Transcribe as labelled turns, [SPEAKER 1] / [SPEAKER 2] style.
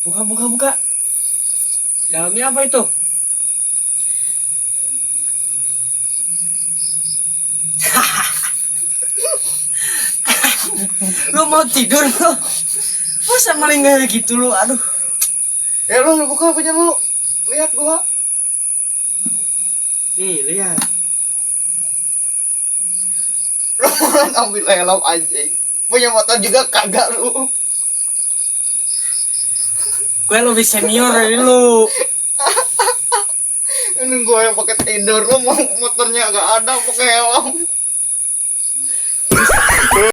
[SPEAKER 1] Buka. Dalamnya apa itu? Lu mau tidur lu? Masa melingkar gitu lu? Aduh.
[SPEAKER 2] Lu buka punya lu. Lihat gua.
[SPEAKER 1] Nih, lihat.
[SPEAKER 2] Lu ambil helm anjing. Punya motor juga kagak lu.
[SPEAKER 1] Gue lebih senior dari lu.
[SPEAKER 2] Ini gua yang pakai tidur, lu motornya gak ada pakai helm.